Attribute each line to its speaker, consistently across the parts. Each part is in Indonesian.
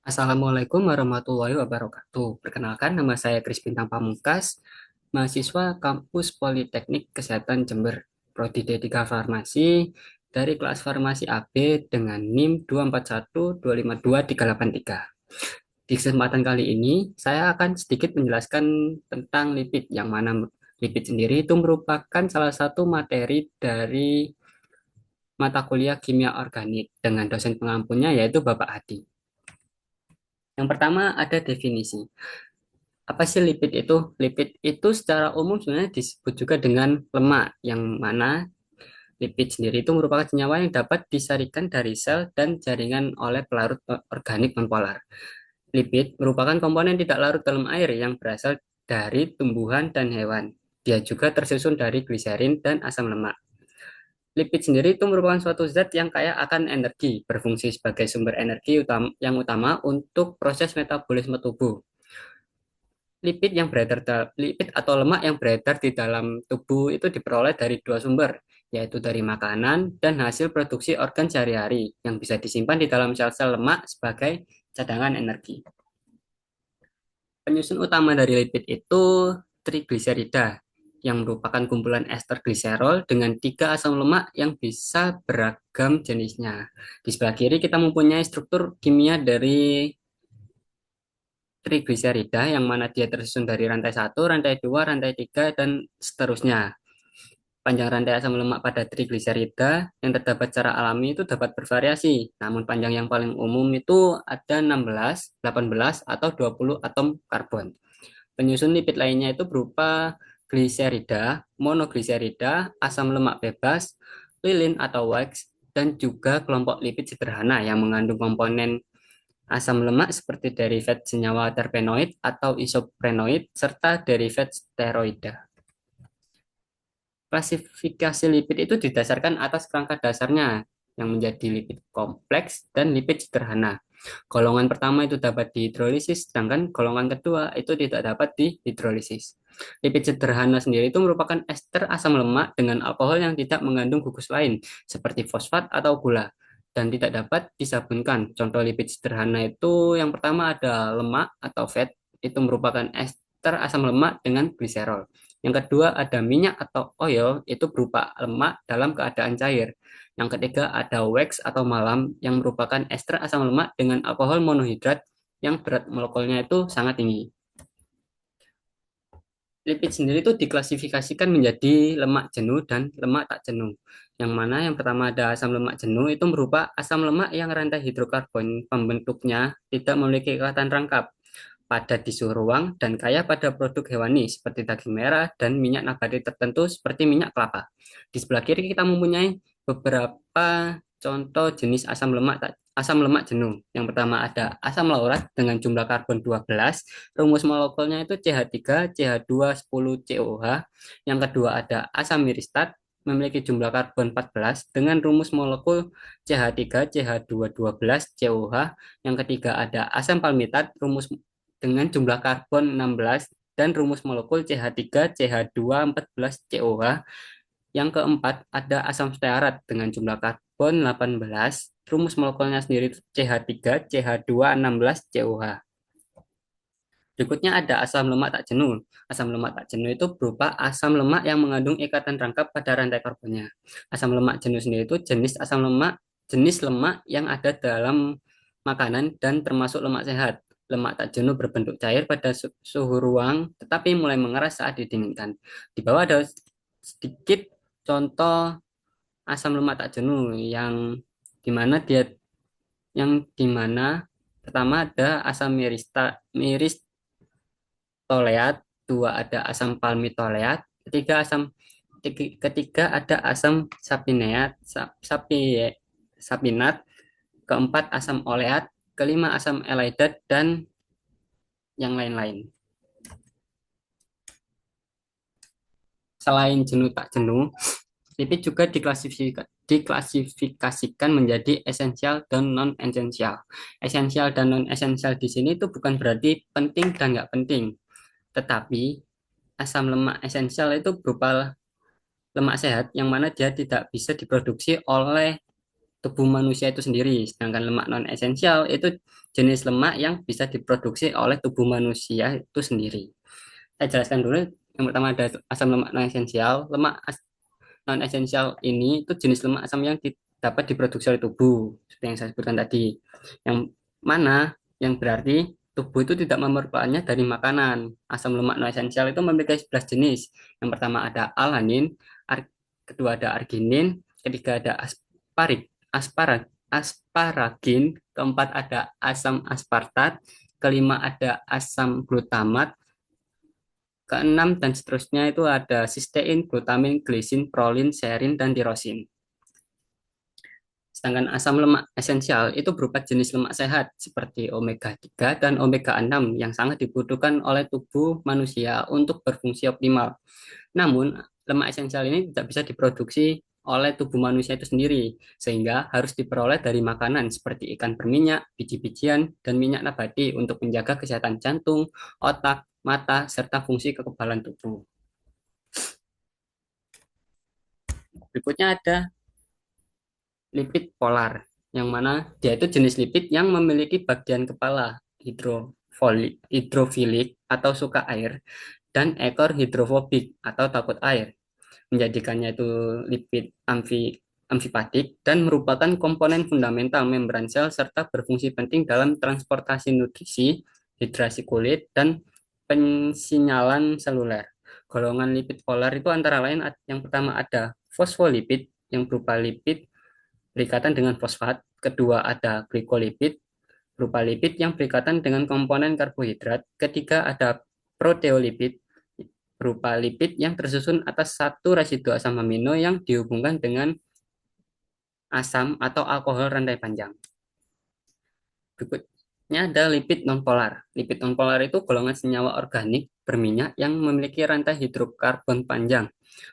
Speaker 1: Assalamualaikum warahmatullahi wabarakatuh. Perkenalkan, nama saya Kris Bintang Pamungkas, mahasiswa kampus Politeknik Kesehatan Jember, Prodi D3 Farmasi dari kelas Farmasi AB dengan NIM 241252383. Di kesempatan kali ini, saya akan sedikit menjelaskan tentang lipid, yang mana lipid sendiri itu merupakan salah satu materi dari mata kuliah kimia organik dengan dosen pengampunya yaitu Bapak Hadi. Yang pertama ada definisi. Apa sih lipid itu? Lipid itu secara umum sebenarnya disebut juga dengan lemak, yang mana lipid sendiri itu merupakan senyawa yang dapat disarikan dari sel dan jaringan oleh pelarut organik nonpolar. Lipid merupakan komponen tidak larut dalam air yang berasal dari tumbuhan dan hewan. Dia juga tersusun dari gliserin dan asam lemak. Lipid sendiri itu merupakan suatu zat yang kaya akan energi, berfungsi sebagai sumber energi yang utama untuk proses metabolisme tubuh. Lipid atau lemak yang beredar di dalam tubuh itu diperoleh dari dua sumber, yaitu dari makanan dan hasil produksi organ sehari-hari yang bisa disimpan di dalam sel-sel lemak sebagai cadangan energi. Penyusun utama dari lipid itu trigliserida, yang merupakan kumpulan ester gliserol dengan tiga asam lemak yang bisa beragam jenisnya. Di sebelah kiri kita mempunyai struktur kimia dari trigliserida, yang mana dia tersusun dari rantai satu, rantai 2, rantai 3, dan seterusnya. Panjang rantai asam lemak pada trigliserida yang terdapat secara alami itu dapat bervariasi, namun panjang yang paling umum itu ada 16, 18, atau 20 atom karbon. Penyusun lipid lainnya itu berupa gliserida, monogliserida, asam lemak bebas, lilin atau wax, dan juga kelompok lipid sederhana yang mengandung komponen asam lemak seperti derivat senyawa terpenoid atau isoprenoid, serta derivat steroida. Klasifikasi lipid itu didasarkan atas kerangka dasarnya yang menjadi lipid kompleks dan lipid sederhana. Golongan pertama itu dapat dihidrolisis, sedangkan golongan kedua itu tidak dapat dihidrolisis. Lipid sederhana sendiri itu merupakan ester asam lemak dengan alkohol yang tidak mengandung gugus lain, seperti fosfat atau gula, dan tidak dapat disabunkan. Contoh lipid sederhana itu yang pertama ada lemak atau fat, itu merupakan ester asam lemak dengan gliserol. Yang kedua ada minyak atau oil, itu berupa lemak dalam keadaan cair. Yang ketiga ada wax atau malam, yang merupakan ester asam lemak dengan alkohol monohidrat yang berat molekulnya itu sangat tinggi. Lipid sendiri itu diklasifikasikan menjadi lemak jenuh dan lemak tak jenuh. Yang mana yang pertama ada asam lemak jenuh, itu berupa asam lemak yang rantai hidrokarbon pembentuknya tidak memiliki ikatan rangkap, padat di suhu ruang, dan kaya pada produk hewani seperti daging merah dan minyak nabati tertentu seperti minyak kelapa. Di sebelah kiri kita mempunyai beberapa contoh jenis asam lemak jenuh. Yang pertama ada asam laurat dengan jumlah karbon 12, rumus molekulnya itu CH3, CH2, 10 COH. Yang kedua ada asam miristat memiliki jumlah karbon 14 dengan rumus molekul CH3, CH2, 12 COH. Yang ketiga ada asam palmitat dengan jumlah karbon 16 dan rumus molekul CH3, CH2, 14 COH. Yang keempat, ada asam stearat dengan jumlah karbon 18. Rumus molekulnya sendiri CH3, CH2, 16 COH. Berikutnya ada asam lemak tak jenuh. Asam lemak tak jenuh itu berupa asam lemak yang mengandung ikatan rangkap pada rantai karbonnya. Asam lemak jenuh sendiri itu jenis lemak yang ada dalam makanan dan termasuk lemak sehat. Lemak tak jenuh berbentuk cair pada suhu ruang, tetapi mulai mengeras saat didinginkan. Di bawah ada sedikit contoh asam lemak tak jenuh dimana dia yang dimana pertama ada asam miristoleat, dua ada asam palmitoleat, ketiga ada asam sapinat, keempat asam oleat, kelima asam elaidat, dan yang lain-lain. Selain jenuh tak jenuh, lipid juga diklasifikasikan menjadi esensial dan non-esensial. Esensial dan non-esensial di sini itu bukan berarti penting dan nggak penting, tetapi asam lemak esensial itu berupa lemak sehat yang mana dia tidak bisa diproduksi oleh tubuh manusia itu sendiri. Sedangkan lemak non esensial itu jenis lemak yang bisa diproduksi oleh tubuh manusia itu sendiri. Saya jelaskan dulu. Yang pertama ada asam lemak non esensial. Non esensial ini itu jenis lemak asam yang dapat diproduksi oleh tubuh, seperti yang saya sebutkan tadi. Yang mana yang berarti tubuh itu tidak memerlukannya dari makanan. Asam lemak non esensial itu memiliki 11 jenis. Yang pertama ada alanin, kedua ada arginin, ketiga ada asparagin, keempat ada asam aspartat, kelima ada asam glutamat, keenam dan seterusnya itu ada sistein, glutamin, glisin, prolin, serin, dan tirosin. Sedangkan asam lemak esensial itu berupa jenis lemak sehat seperti omega 3 dan omega 6 yang sangat dibutuhkan oleh tubuh manusia untuk berfungsi optimal. Namun, lemak esensial ini tidak bisa diproduksi oleh tubuh manusia itu sendiri, sehingga harus diperoleh dari makanan seperti ikan berminyak, biji-bijian, dan minyak nabati untuk menjaga kesehatan jantung, otak, mata, serta fungsi kekebalan tubuh. Berikutnya ada lipid polar, yang mana dia itu jenis lipid yang memiliki bagian kepala hidrofilik atau suka air dan ekor hidrofobik atau takut air, menjadikannya itu lipid amfipatik dan merupakan komponen fundamental membran sel serta berfungsi penting dalam transportasi nutrisi, hidrasi kulit, dan pensinyalan seluler. Golongan lipid polar itu antara lain yang pertama ada fosfolipid yang berupa lipid berikatan dengan fosfat, kedua ada glikolipid berupa lipid yang berikatan dengan komponen karbohidrat, ketiga ada proteolipid berupa lipid yang tersusun atas satu residu asam amino yang dihubungkan dengan asam atau alkohol rantai panjang. Berikutnya ada lipid nonpolar. Lipid nonpolar itu golongan senyawa organik berminyak yang memiliki rantai hidrokarbon panjang,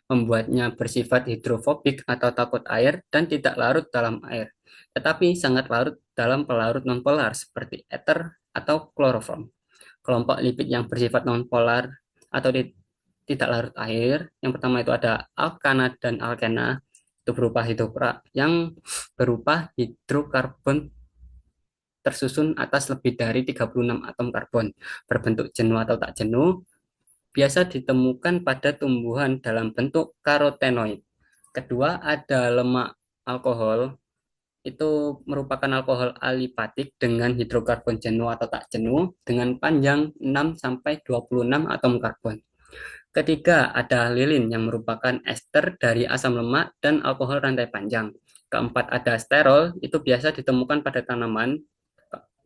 Speaker 1: membuatnya bersifat hidrofobik atau takut air dan tidak larut dalam air, tetapi sangat larut dalam pelarut nonpolar seperti ether atau kloroform. Kelompok lipid yang bersifat nonpolar atau tidak larut air, yang pertama itu ada alkana dan alkena, itu berupa hidrokarbon tersusun atas lebih dari 36 atom karbon, berbentuk jenuh atau tak jenuh, biasa ditemukan pada tumbuhan dalam bentuk karotenoid. Kedua, ada lemak alkohol, itu merupakan alkohol alipatik dengan hidrokarbon jenuh atau tak jenuh dengan panjang 6 sampai 26 atom karbon. Ketiga, ada lilin yang merupakan ester dari asam lemak dan alkohol rantai panjang. Keempat, ada sterol, itu biasa ditemukan pada tanaman,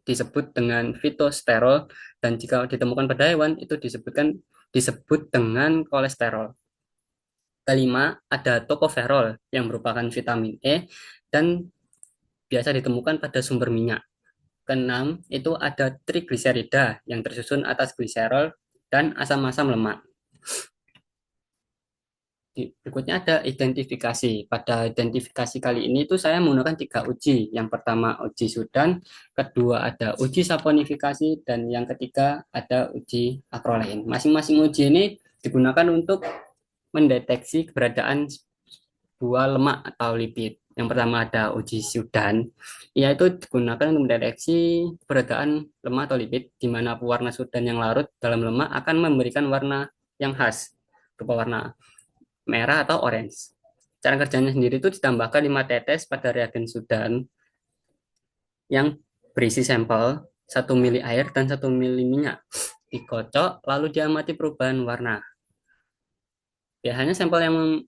Speaker 1: disebut dengan fitosterol, dan jika ditemukan pada hewan, itu disebut dengan kolesterol. Kelima, ada tokoferol yang merupakan vitamin E dan biasa ditemukan pada sumber minyak. Keenam, itu ada trigliserida yang tersusun atas gliserol dan asam-asam lemak. Berikutnya ada identifikasi. Pada identifikasi kali ini itu saya menggunakan 3 uji. Yang pertama uji Sudan, kedua ada uji saponifikasi, dan yang ketiga ada uji akrolein. Masing-masing uji ini digunakan untuk mendeteksi keberadaan sebuah lemak atau lipid. Yang pertama ada uji Sudan, yaitu digunakan untuk mendeteksi keberadaan lemak atau lipid, di mana pewarna Sudan yang larut dalam lemak akan memberikan warna yang khas, berupa warna merah atau orange. Cara kerjanya sendiri itu ditambahkan 5 tetes pada reagen Sudan yang berisi sampel 1 mili air dan 1 mili minyak. Dikocok lalu diamati perubahan warna. Biasanya sampel yang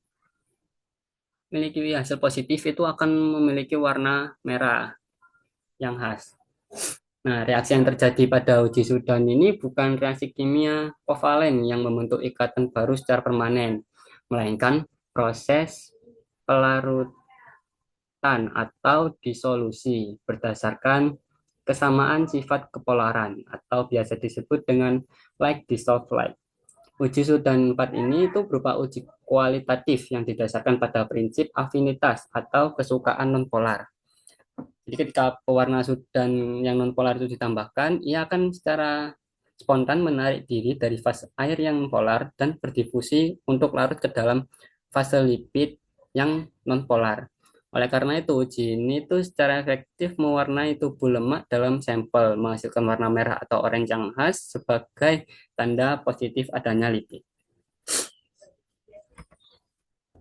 Speaker 1: memiliki hasil positif itu akan memiliki warna merah yang khas. Nah, reaksi yang terjadi pada uji Sudan ini bukan reaksi kimia kovalen yang membentuk ikatan baru secara permanen, melainkan proses pelarutan atau disolusi berdasarkan kesamaan sifat kepolaran atau biasa disebut dengan like dissolve like. Uji Sudan 4 ini itu berupa uji kualitatif yang didasarkan pada prinsip afinitas atau kesukaan nonpolar. Jadi ketika pewarna Sudan yang nonpolar itu ditambahkan, ia akan secara spontan menarik diri dari fase air yang polar dan berdifusi untuk larut ke dalam fase lipid yang nonpolar. Oleh karena itu, uji ini tuh secara efektif mewarnai tubuh lemak dalam sampel, menghasilkan warna merah atau oranye yang khas sebagai tanda positif adanya lipid.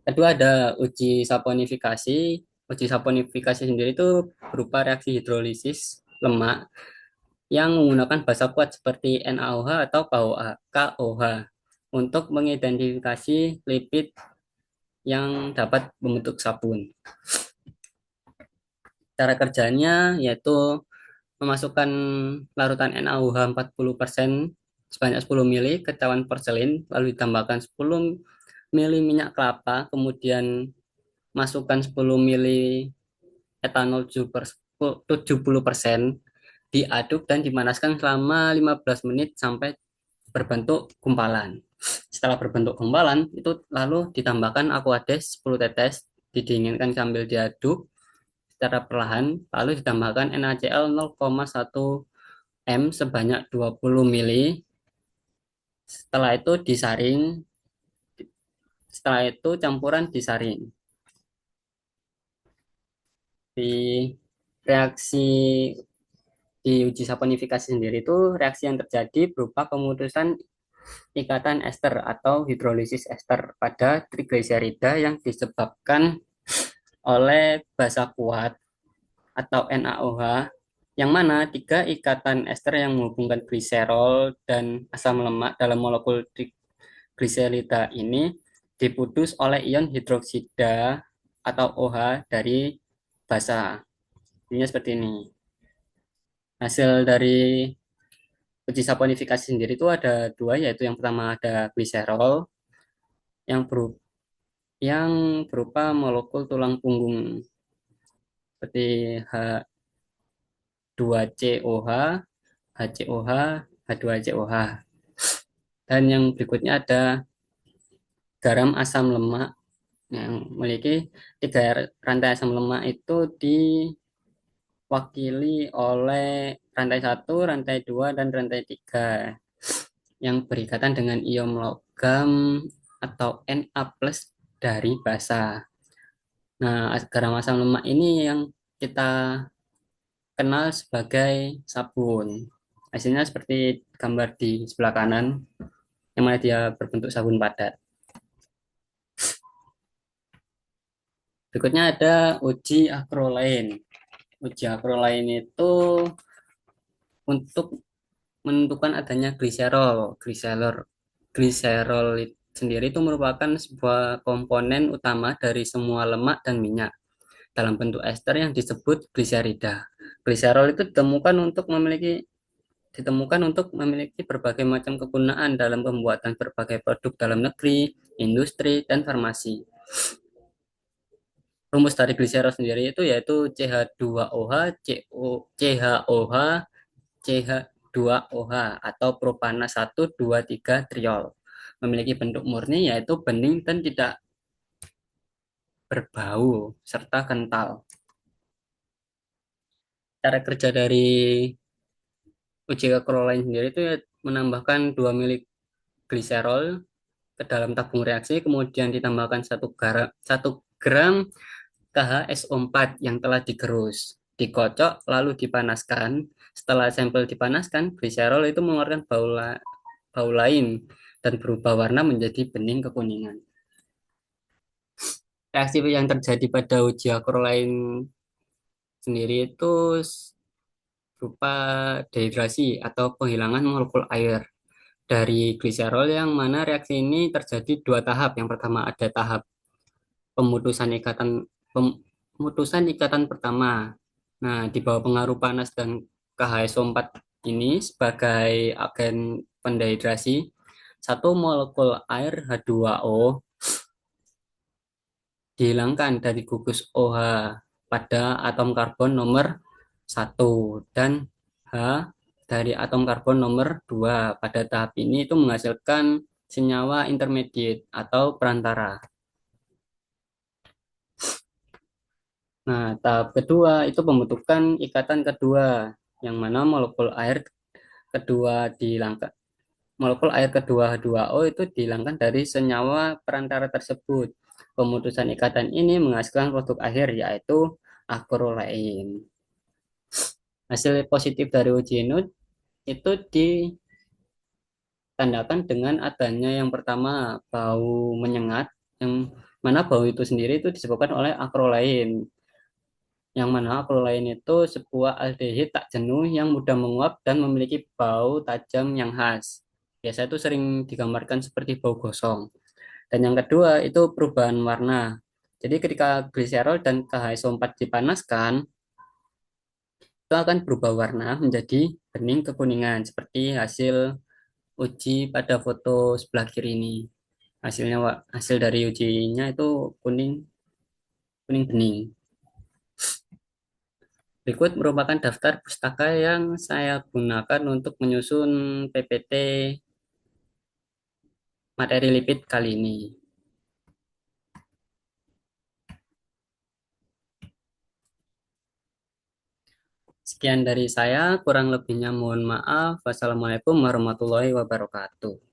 Speaker 1: Kedua ada uji saponifikasi. Uji saponifikasi sendiri itu berupa reaksi hidrolisis lemak yang menggunakan basa kuat seperti NaOH atau KOH untuk mengidentifikasi lipid yang dapat membentuk sabun. Cara kerjanya yaitu memasukkan larutan NaOH 40% sebanyak 10 mili ke cawan porselin, lalu ditambahkan 10 mili minyak kelapa, kemudian masukkan 10 mili etanol 70%, diaduk dan dipanaskan selama 15 menit sampai berbentuk gumpalan. Setelah berbentuk gumpalan, itu lalu ditambahkan aquades 10 tetes, didinginkan sambil diaduk secara perlahan, lalu ditambahkan NaCl 0,1 M sebanyak 20 mili. Setelah itu disaring, setelah itu campuran disaring. Di reaksi di uji saponifikasi sendiri itu reaksi yang terjadi berupa pemutusan ikatan ester atau hidrolisis ester pada trigliserida yang disebabkan oleh basa kuat atau NaOH, yang mana tiga ikatan ester yang menghubungkan gliserol dan asam lemak dalam molekul trigliserida ini diputus oleh ion hidroksida atau OH dari basa. Ini seperti ini. Hasil dari uji saponifikasi sendiri itu ada dua, yaitu yang pertama ada gliserol yang yang berupa molekul tulang punggung seperti H2COH, HCOH, H2COH. Dan yang berikutnya ada garam asam lemak yang memiliki tiga rantai asam lemak itu diwakili oleh rantai satu, rantai 2, dan rantai 3 yang berikatan dengan ion logam atau Na plus dari basa. Nah, garam asam lemak ini yang kita kenal sebagai sabun. Hasilnya seperti gambar di sebelah kanan, yang mana dia berbentuk sabun padat. Berikutnya ada uji acrolein. Uji acrolein itu untuk menentukan adanya gliserol. Gliserol sendiri itu merupakan sebuah komponen utama dari semua lemak dan minyak dalam bentuk ester yang disebut gliserida. Gliserol itu ditemukan untuk memiliki berbagai macam kegunaan dalam pembuatan berbagai produk dalam negeri, industri, dan farmasi. Rumus dari gliserol sendiri itu yaitu CH2OH, CHOH, CH2OH atau propana 1, 2, 3 triol. Memiliki bentuk murni yaitu bening dan tidak berbau serta kental. Cara kerja dari uji acrolein sendiri itu ya menambahkan 2 mili gliserol ke dalam tabung reaksi, kemudian ditambahkan 1 gram KHSO4 yang telah digerus, dikocok lalu dipanaskan. Setelah sampel dipanaskan, gliserol itu mengeluarkan bau lain dan berubah warna menjadi bening kekuningan. Reaksi yang terjadi pada uji acrolein sendiri itu berupa dehidrasi atau penghilangan molekul air dari gliserol, yang mana reaksi ini terjadi dua tahap. Yang pertama ada tahap pemutusan pemutusan ikatan pertama. Nah, di bawah pengaruh panas dan KHSO4 ini sebagai agen pendehidrasi, satu molekul air H2O dihilangkan dari gugus OH pada atom karbon nomor 1 dan H dari atom karbon nomor 2. Pada tahap ini itu menghasilkan senyawa intermediate atau perantara. Nah, tahap kedua itu pembentukan ikatan kedua, yang mana kedua dihilangkan. Molekul air kedua H2O itu dihilangkan dari senyawa perantara tersebut. Pemutusan ikatan ini menghasilkan produk akhir yaitu akrolein. Hasil positif dari uji ini itu ditandakan dengan adanya yang pertama bau menyengat, yang mana bau itu sendiri itu disebabkan oleh akrolein, yang mana akrolein itu sebuah aldehid tak jenuh yang mudah menguap dan memiliki bau tajam yang khas. Biasa itu sering digambarkan seperti bau gosong. Dan yang kedua itu perubahan warna. Jadi ketika gliserol dan KH4 dipanaskan, itu akan berubah warna menjadi bening kekuningan seperti hasil uji pada foto sebelah kiri ini. Hasil dari ujinya itu kuning kuning bening. Berikut merupakan daftar pustaka yang saya gunakan untuk menyusun PPT materi lipid kali ini. Sekian dari saya, kurang lebihnya mohon maaf. Wassalamualaikum warahmatullahi wabarakatuh.